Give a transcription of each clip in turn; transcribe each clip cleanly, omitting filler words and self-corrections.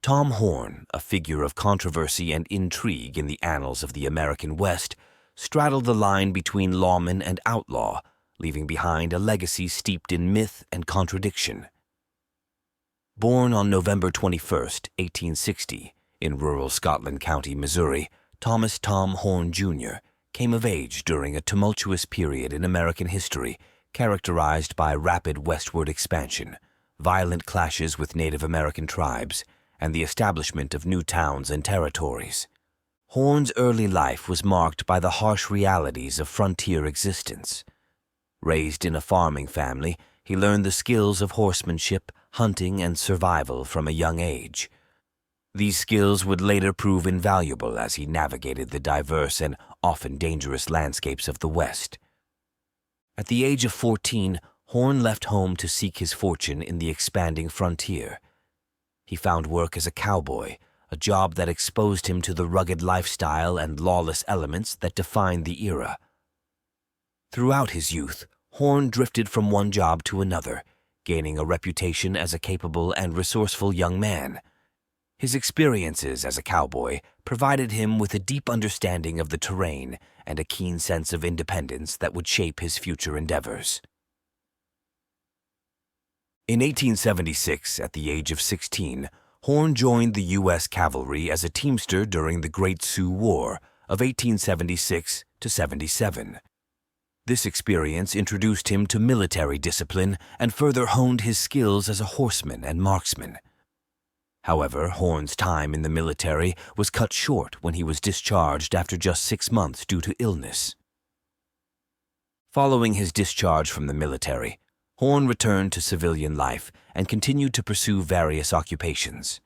Tom Horn, a figure of controversy and intrigue in the annals of the American West, straddled the line between lawman and outlaw, leaving behind a legacy steeped in myth and contradiction. Born on November 21, 1860, in rural Scotland County, Missouri, Thomas Tom Horn, Jr. came of age during a tumultuous period in American history characterized by rapid westward expansion, violent clashes with Native American tribes, and the establishment of new towns and territories. Horn's early life was marked by the harsh realities of frontier existence. Raised in a farming family, he learned the skills of horsemanship, hunting, and survival from a young age. These skills would later prove invaluable as he navigated the diverse and often dangerous landscapes of the West. At the age of 14, Horn left home to seek his fortune in the expanding frontier. He found work as a cowboy, a job that exposed him to the rugged lifestyle and lawless elements that defined the era. Throughout his youth, Horn drifted from one job to another, gaining a reputation as a capable and resourceful young man. His experiences as a cowboy provided him with a deep understanding of the terrain and a keen sense of independence that would shape his future endeavors. In 1876, at the age of 16, Horn joined the U.S. Cavalry as a teamster during the Great Sioux War of 1876 to 77. This experience introduced him to military discipline and further honed his skills as a horseman and marksman. However, Horn's time in the military was cut short when he was discharged after just 6 months due to illness. Following his discharge from the military, Horn returned to civilian life and continued to pursue various occupations.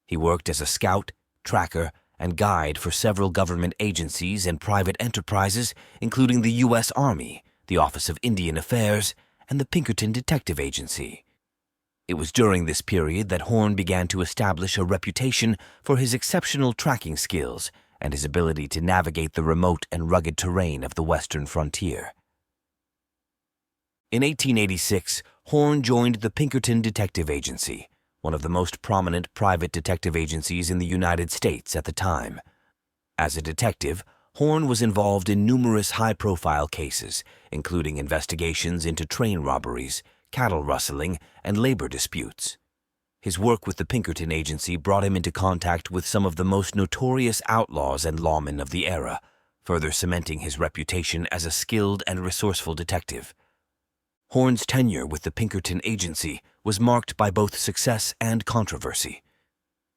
He worked as a scout, tracker, and guide for several government agencies and private enterprises, including the U.S. Army, the Office of Indian Affairs, and the Pinkerton Detective Agency. It was during this period that Horn began to establish a reputation for his exceptional tracking skills and his ability to navigate the remote and rugged terrain of the western frontier. In 1886, Horn joined the Pinkerton Detective Agency, one of the most prominent private detective agencies in the United States at the time. As a detective, Horn was involved in numerous high-profile cases, including investigations into train robberies, cattle rustling, and labor disputes. His work with the Pinkerton Agency brought him into contact with some of the most notorious outlaws and lawmen of the era, further cementing his reputation as a skilled and resourceful detective. Horn's tenure with the Pinkerton Agency was marked by both success and controversy.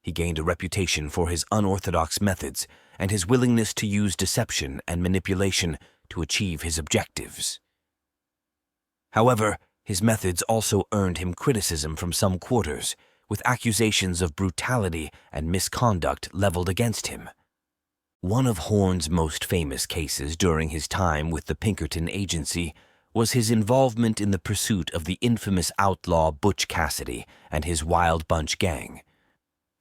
He gained a reputation for his unorthodox methods and his willingness to use deception and manipulation to achieve his objectives. However, his methods also earned him criticism from some quarters, with accusations of brutality and misconduct leveled against him. One of Horn's most famous cases during his time with the Pinkerton Agency was his involvement in the pursuit of the infamous outlaw Butch Cassidy and his Wild Bunch gang.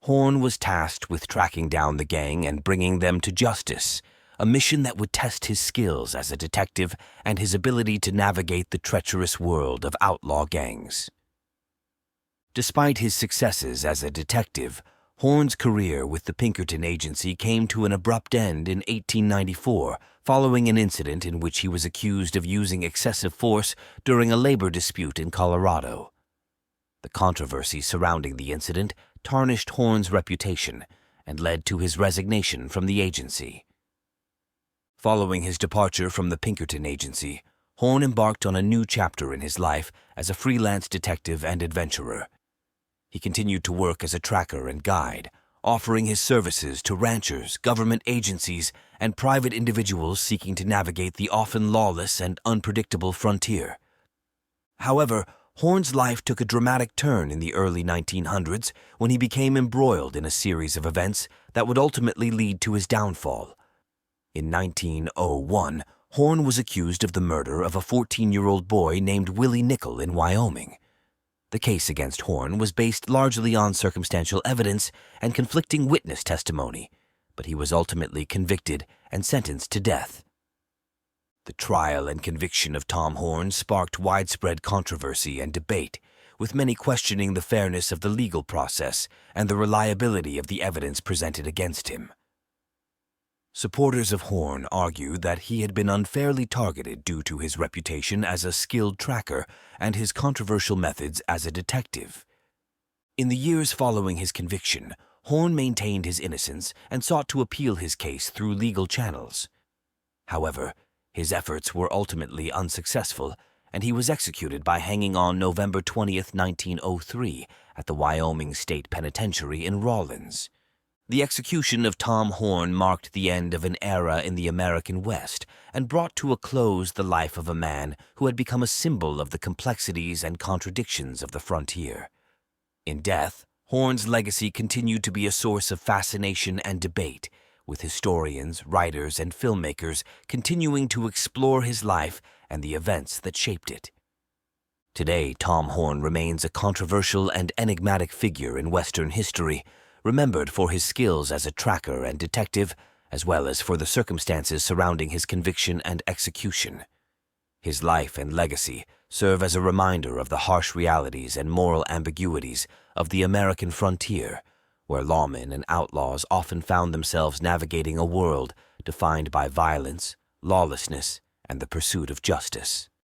Horn was tasked with tracking down the gang and bringing them to justice, a mission that would test his skills as a detective and his ability to navigate the treacherous world of outlaw gangs. Despite his successes as a detective, Horn's career with the Pinkerton Agency came to an abrupt end in 1894 following an incident in which he was accused of using excessive force during a labor dispute in Colorado. The controversy surrounding the incident tarnished Horn's reputation and led to his resignation from the agency. Following his departure from the Pinkerton Agency, Horn embarked on a new chapter in his life as a freelance detective and adventurer. He continued to work as a tracker and guide, offering his services to ranchers, government agencies, and private individuals seeking to navigate the often lawless and unpredictable frontier. However, Horn's life took a dramatic turn in the early 1900s when he became embroiled in a series of events that would ultimately lead to his downfall. In 1901, Horn was accused of the murder of a 14-year-old boy named Willie Nickel in Wyoming. The case against Horn was based largely on circumstantial evidence and conflicting witness testimony, but he was ultimately convicted and sentenced to death. The trial and conviction of Tom Horn sparked widespread controversy and debate, with many questioning the fairness of the legal process and the reliability of the evidence presented against him. Supporters of Horn argued that he had been unfairly targeted due to his reputation as a skilled tracker and his controversial methods as a detective. In the years following his conviction, Horn maintained his innocence and sought to appeal his case through legal channels. However, his efforts were ultimately unsuccessful, and he was executed by hanging on November 20th, 1903, at the Wyoming State Penitentiary in Rawlins. The execution of Tom Horn marked the end of an era in the American West and brought to a close the life of a man who had become a symbol of the complexities and contradictions of the frontier. In death, Horn's legacy continued to be a source of fascination and debate, with historians, writers, and filmmakers continuing to explore his life and the events that shaped it. Today, Tom Horn remains a controversial and enigmatic figure in Western history, remembered for his skills as a tracker and detective, as well as for the circumstances surrounding his conviction and execution. His life and legacy serve as a reminder of the harsh realities and moral ambiguities of the American frontier, where lawmen and outlaws often found themselves navigating a world defined by violence, lawlessness, and the pursuit of justice.